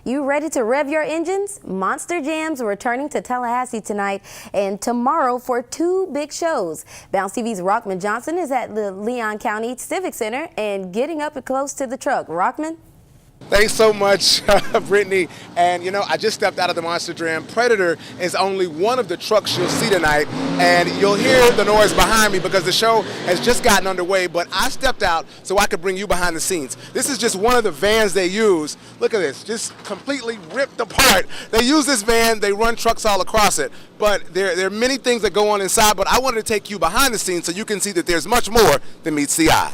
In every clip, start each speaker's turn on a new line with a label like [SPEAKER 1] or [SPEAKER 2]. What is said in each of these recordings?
[SPEAKER 1] You ready to rev your engines? Monster Jam's returning to Tallahassee tonight and tomorrow for two big shows. Bounce TV's Rahman Johnson is at the Leon County Civic Center and getting up close to the truck. Rahman?
[SPEAKER 2] Thanks so much, Brittany. And you know, I just stepped out of the Monster Jam. Predator is only one of the trucks you'll see tonight, and you'll hear the noise behind me because the show has just gotten underway, but I stepped out so I could bring you behind the scenes. This is just one of the vans they use. Look at this, just completely ripped apart. They use this van, they run trucks all across it, but there are many things that go on inside, but I wanted to take you behind the scenes so you can see that there's much more than meets the eye.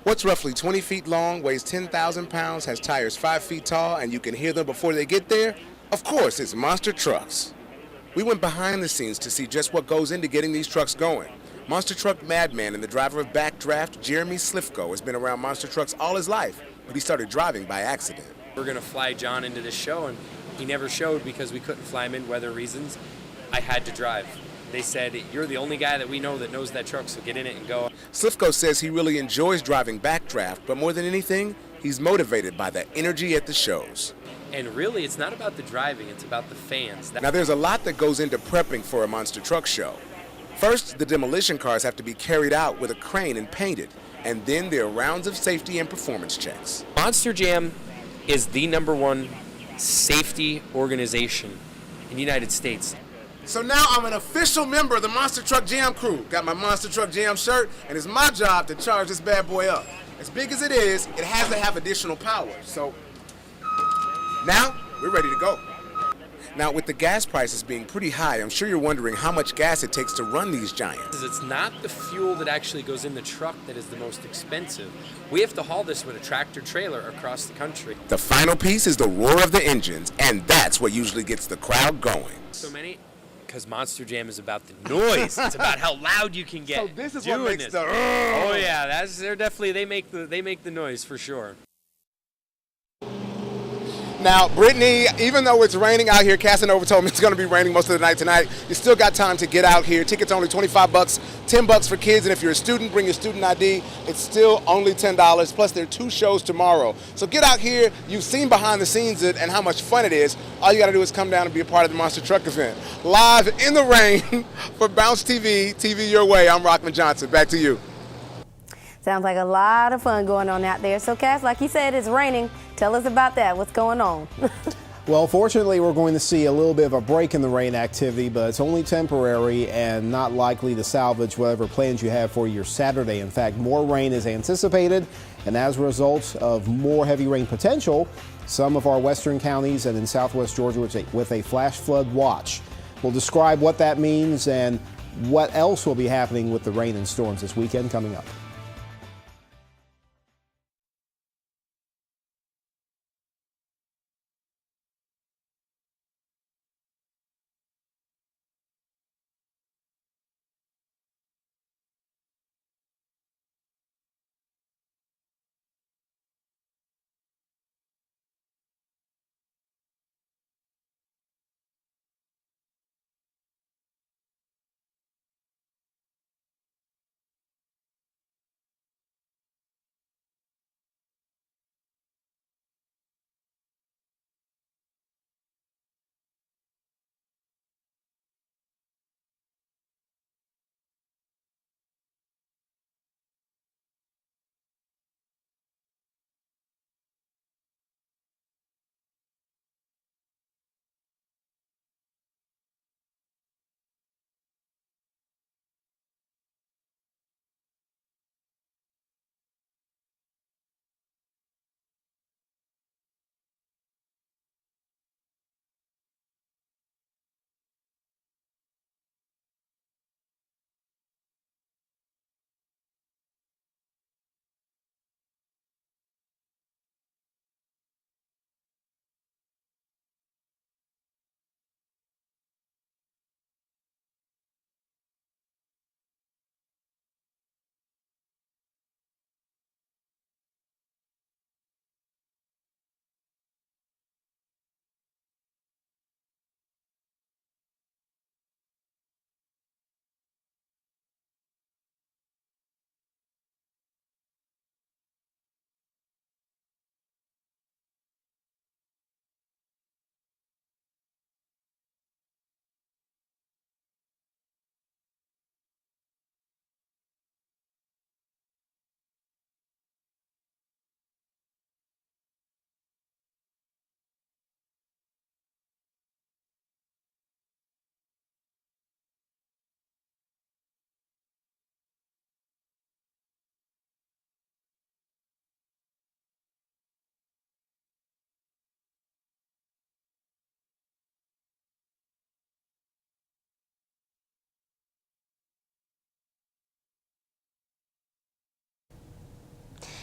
[SPEAKER 2] What's roughly 20 feet long, weighs 10,000 pounds, has tires 5 feet tall, and you can hear them before they get there? Of course, it's monster trucks. We went behind the scenes to see just what goes into getting these trucks going. Monster truck madman and the driver of Backdraft, Jeremy Slifko, has been around monster trucks all his life, but he started driving by accident.
[SPEAKER 3] We're going to fly John into this show, and he never showed because we couldn't fly him in, weather reasons. I had to drive. They said, you're the only guy that we know that knows that truck, so get in it and go.
[SPEAKER 2] Slifko says he really enjoys driving Backdraft, but more than anything, he's motivated by the energy at the shows.
[SPEAKER 3] And really, it's not about the driving, it's about the fans.
[SPEAKER 2] Now, there's a lot that goes into prepping for a monster truck show. First, the demolition cars have to be carried out with a crane and painted, and then there are rounds of safety and performance checks.
[SPEAKER 3] Monster Jam is the #1 safety organization in the United States.
[SPEAKER 2] So now I'm an official member of the Monster Truck Jam crew. Got my Monster Truck Jam shirt, and it's my job to charge this bad boy up. As big as it is, it has to have additional power. So now we're ready to go. Now, with the gas prices being pretty high, I'm sure you're wondering how much gas it takes to run these giants.
[SPEAKER 3] It's not the fuel that actually goes in the truck that is the most expensive. We have to haul this with a tractor trailer across the country.
[SPEAKER 2] The final piece is the roar of the engines, and that's what usually gets the crowd going.
[SPEAKER 3] So many. Because Monster Jam is about the noise. It's about how loud you can get.
[SPEAKER 2] So this is what makes the.
[SPEAKER 3] Oh yeah, they make the noise for sure.
[SPEAKER 2] Now, Brittany, even though it's raining out here, Casanova told me it's going to be raining most of the night tonight. You still got time to get out here. Tickets only $25, $10 for kids, and if you're a student, bring your student ID. It's still only $10. Plus, there are 2 shows tomorrow. So get out here. You've seen behind the scenes and how much fun it is. All you got to do is come down and be a part of the Monster Truck event. Live in the rain for Bounce TV, TV Your Way. I'm Rahman Johnson. Back to you.
[SPEAKER 1] Sounds like a lot of fun going on out there. So, Cass, like you said, it's raining. Tell us about that. What's going on?
[SPEAKER 4] Well, fortunately, we're going to see a little bit of a break in the rain activity, but it's only temporary and not likely to salvage whatever plans you have for your Saturday. In fact, more rain is anticipated, and as a result of more heavy rain potential, some of our western counties and in southwest Georgia with a flash flood watch. We'll describe what that means and what else will be happening with the rain and storms this weekend coming up.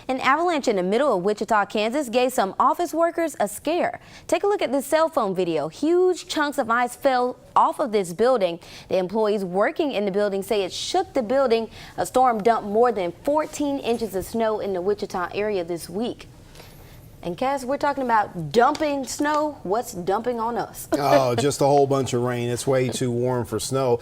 [SPEAKER 1] An avalanche in the middle of Wichita, Kansas gave some office workers a scare. Take a look at this cell phone video. Huge chunks of ice fell off of this building. The employees working in the building say it shook the building. A storm dumped more than 14 inches of snow in the Wichita area this week. And Cass, we're talking about dumping snow. What's dumping on us?
[SPEAKER 4] Oh, just a whole bunch of rain. It's way too warm for snow.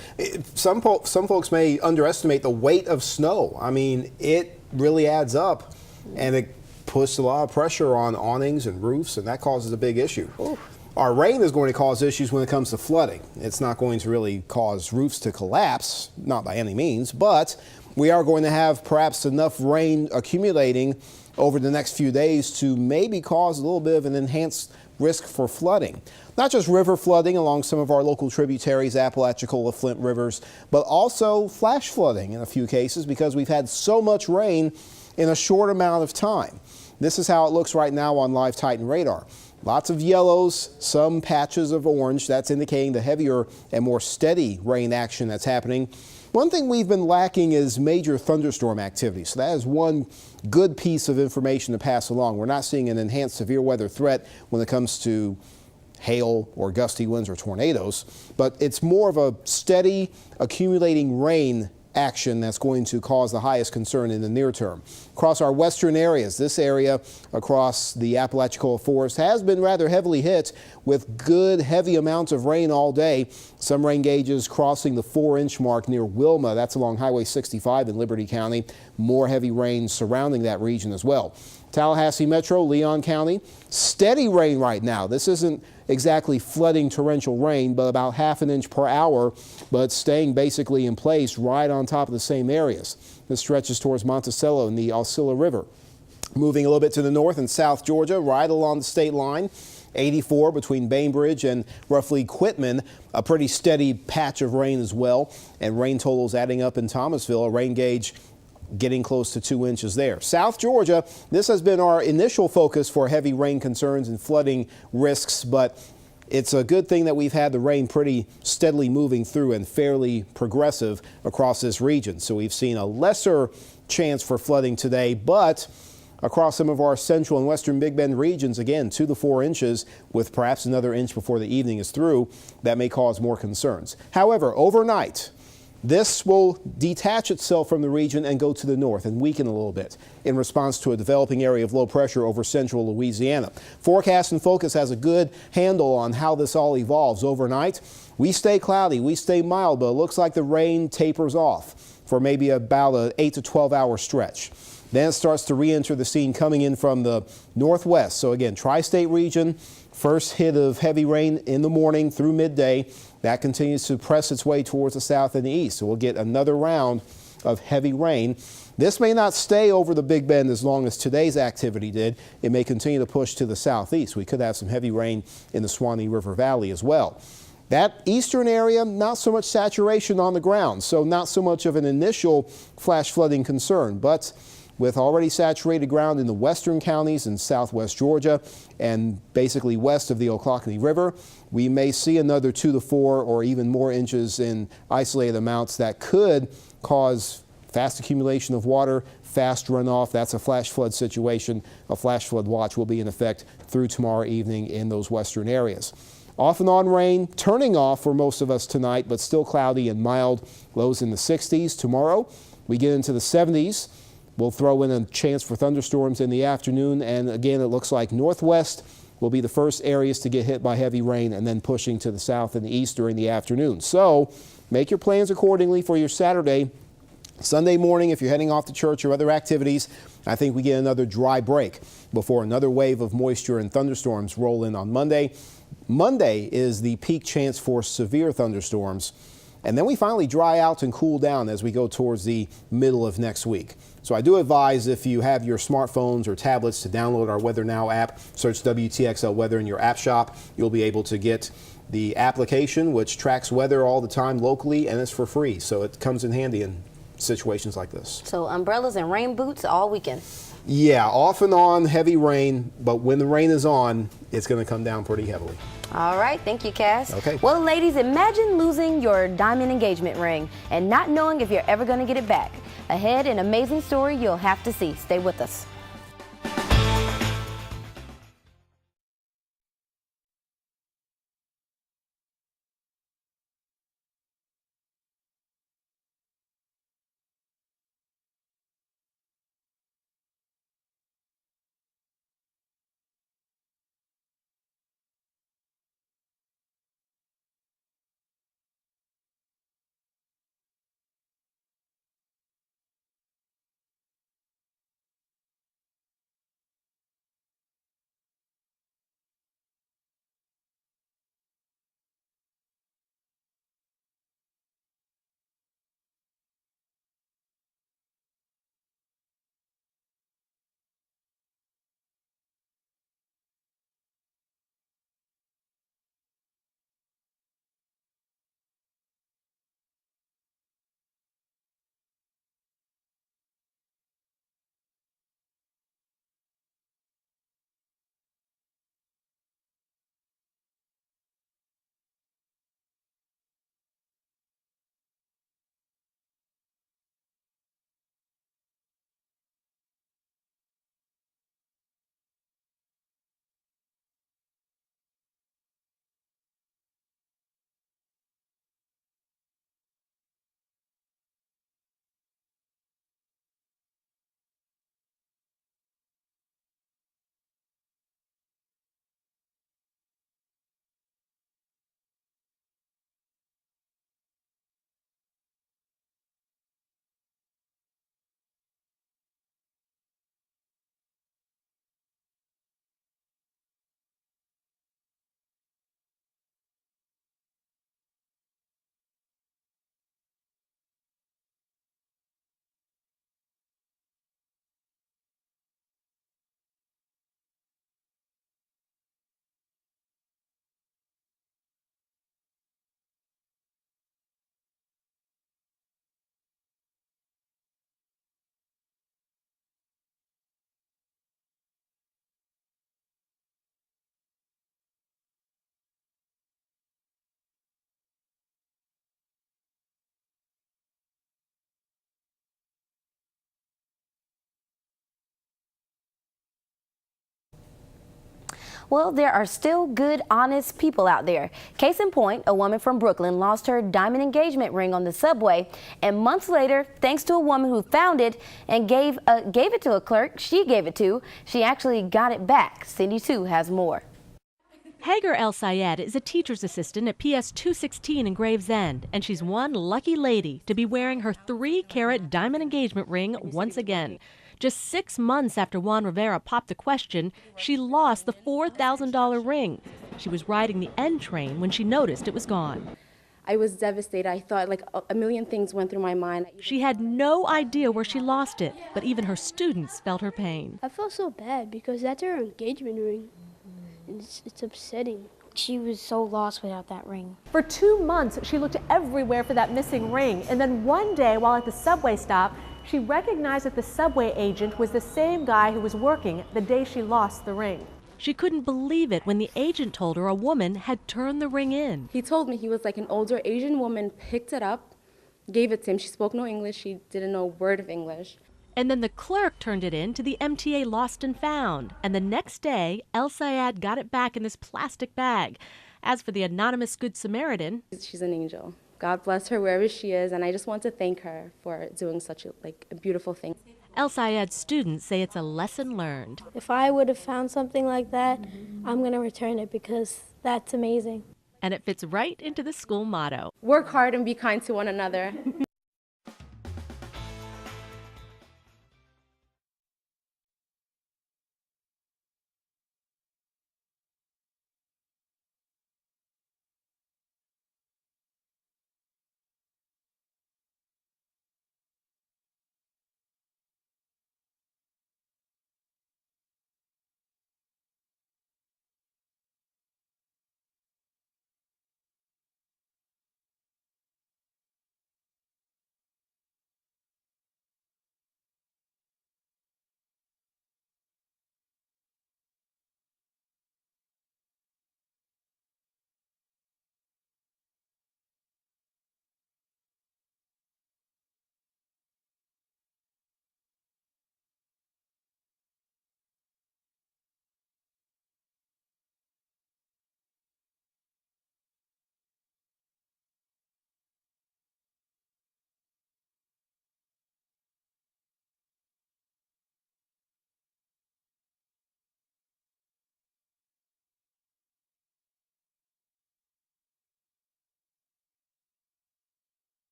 [SPEAKER 4] Some folks may underestimate the weight of snow. I mean, it really adds up, and it puts a lot of pressure on awnings and roofs, and that causes a big issue.
[SPEAKER 1] Ooh.
[SPEAKER 4] Our rain is going to cause issues when it comes to flooding. It's not going to really cause roofs to collapse, not by any means, but we are going to have perhaps enough rain accumulating over the next few days to maybe cause a little bit of an enhanced risk for flooding. Not just river flooding along some of our local tributaries, Apalachicola, Flint rivers, but also flash flooding in a few cases because we've had so much rain in a short amount of time. This is how it looks right now on Live Titan radar. Lots of yellows, some patches of orange. That's indicating the heavier and more steady rain action that's happening. One thing we've been lacking is major thunderstorm activity. So that is one good piece of information to pass along. We're not seeing an enhanced severe weather threat when it comes to hail or gusty winds or tornadoes, but it's more of a steady accumulating rain action that's going to cause the highest concern in the near term. Across our western areas, this area across the Apalachicola Forest has been rather heavily hit with good heavy amounts of rain all day. Some rain gauges crossing the 4-inch mark near Wilma. That's along Highway 65 in Liberty County. More heavy rain surrounding that region as well. Tallahassee Metro, Leon County, steady rain right now. This isn't exactly flooding torrential rain, but about ½ an inch per hour, but staying basically in place right on top of the same areas. This stretches towards Monticello and the Alcilla River. Moving a little bit to the north and south Georgia, right along the state line. 84 between Bainbridge and roughly Quitman, a pretty steady patch of rain as well, and rain totals adding up in Thomasville, a rain gauge getting close to 2 inches there. South Georgia, this has been our initial focus for heavy rain concerns and flooding risks, but it's a good thing that we've had the rain pretty steadily moving through and fairly progressive across this region. So we've seen a lesser chance for flooding today, but across some of our central and western Big Bend regions, again, 2 to 4 inches with perhaps another inch before the evening is through. That may cause more concerns. However, overnight, this will detach itself from the region and go to the north and weaken a little bit in response to a developing area of low pressure over central Louisiana. Forecast and Focus has a good handle on how this all evolves overnight. We stay cloudy, we stay mild, but it looks like the rain tapers off for maybe about an 8 to 12 hour stretch. Then it starts to re-enter the scene coming in from the northwest. So again, tri-state region, first hit of heavy rain in the morning through midday. That continues to press its way towards the south and the east. So we'll get another round of heavy rain. This may not stay over the Big Bend as long as today's activity did. It may continue to push to the southeast. We could have some heavy rain in the Suwannee River Valley as well. That eastern area, not so much saturation on the ground, so not so much of an initial flash flooding concern, but with already saturated ground in the western counties in southwest Georgia and basically west of the Ocklawahamie River, we may see another 2 to 4 or even more inches in isolated amounts that could cause fast accumulation of water, fast runoff. That's a flash flood situation. A flash flood watch will be in effect through tomorrow evening in those western areas. Off and on rain, turning off for most of us tonight, but still cloudy and mild. Lows in the 60s. Tomorrow, we get into the 70s. We'll throw in a chance for thunderstorms in the afternoon, and again, it looks like northwest will be the first areas to get hit by heavy rain and then pushing to the south and the east during the afternoon. So make your plans accordingly for your Saturday. Sunday morning, if you're heading off to church or other activities, I think we get another dry break before another wave of moisture and thunderstorms roll in on Monday. Monday is the peak chance for severe thunderstorms. And then we finally dry out and cool down as we go towards the middle of next week. So I do advise, if you have your smartphones or tablets, to download our Weather Now app, search WTXL Weather in your app shop. You'll be able to get the application, which tracks weather all the time locally, and it's for free. So it comes in handy in situations like this.
[SPEAKER 1] So umbrellas and rain boots all weekend.
[SPEAKER 4] Yeah, off and on heavy rain, but when the rain is on, it's going to come down pretty heavily.
[SPEAKER 1] All right, thank you, Cass.
[SPEAKER 4] Okay.
[SPEAKER 1] Well, ladies, imagine losing your diamond engagement ring and not knowing if you're ever going to get it back. Ahead, an amazing story you'll have to see. Stay with us. Well, there are still good, honest people out there. Case in point, a woman from Brooklyn lost her diamond engagement ring on the subway, and months later, thanks to a woman who found it and gave it to a clerk she actually got it back. Cindy Sue has more.
[SPEAKER 5] Hagar El Sayed is a teacher's assistant at PS 216 in Gravesend, and she's one lucky lady to be wearing her 3-carat diamond engagement ring once again. Just 6 months after Juan Rivera popped the question, she lost the $4,000 ring. She was riding the N train when she noticed it was gone.
[SPEAKER 6] I was devastated. I thought like a million things went through my mind.
[SPEAKER 5] She had no idea where she lost it, but even her students felt her pain.
[SPEAKER 7] I felt so bad because that's her engagement ring. It's upsetting.
[SPEAKER 8] She was so lost without that ring.
[SPEAKER 5] For 2 months, she looked everywhere for that missing ring, and then one day while at the subway stop, she recognized that the subway agent was the same guy who was working the day she lost the ring. She couldn't believe it when the agent told her a woman had turned the ring in.
[SPEAKER 6] He told me he was like an older Asian woman, picked it up, gave it to him. She spoke no English. She didn't know a word of English.
[SPEAKER 5] And then the clerk turned it in to the MTA Lost and Found. And the next day, El Sayed got it back in this plastic bag. As for the anonymous Good Samaritan,
[SPEAKER 6] she's an angel. God bless her wherever she is, and I just want to thank her for doing such a beautiful thing.
[SPEAKER 5] El Sayed's students say it's a lesson learned.
[SPEAKER 7] If I would have found something like that, I'm going to return it because that's amazing.
[SPEAKER 5] And it fits right into the school motto.
[SPEAKER 6] Work hard and be kind to one another.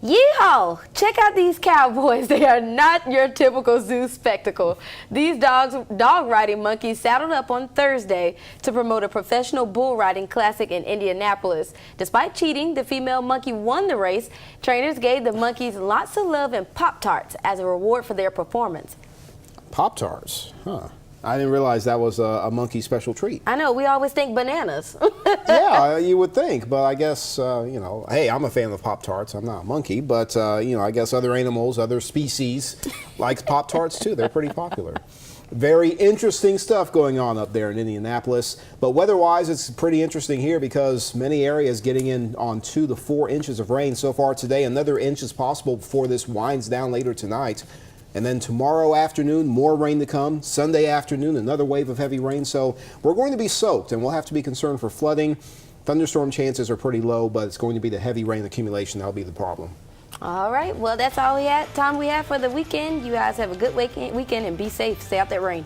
[SPEAKER 1] Yeehaw! Check out these cowboys. They are not your typical zoo spectacle. These dog riding monkeys saddled up on Thursday to promote a professional bull riding classic in Indianapolis. Despite cheating, the female monkey won the race. Trainers gave the monkeys lots of love and Pop-Tarts as a reward for their performance.
[SPEAKER 4] Pop-Tarts? Huh. I didn't realize that was a monkey special treat.
[SPEAKER 1] I know, we always think bananas.
[SPEAKER 4] Yeah, Yeah, you would think, but I guess, you know, hey, I'm a fan of Pop-Tarts. I'm not a monkey, but, you know, I guess other animals, other species like Pop-Tarts too. They're pretty popular. Very interesting stuff going on up there in Indianapolis. But weather-wise, it's pretty interesting here because many areas getting in on 2 to 4 inches of rain so far today. Another inch is possible before this winds down later tonight. And then tomorrow afternoon, more rain to come. Sunday afternoon, another wave of heavy rain. So we're going to be soaked, and we'll have to be concerned for flooding. Thunderstorm chances are pretty low, but it's going to be the heavy rain accumulation that'll be the problem.
[SPEAKER 1] All right, well, that's all time we have for the weekend. You guys have a good weekend and be safe. Stay out that rain.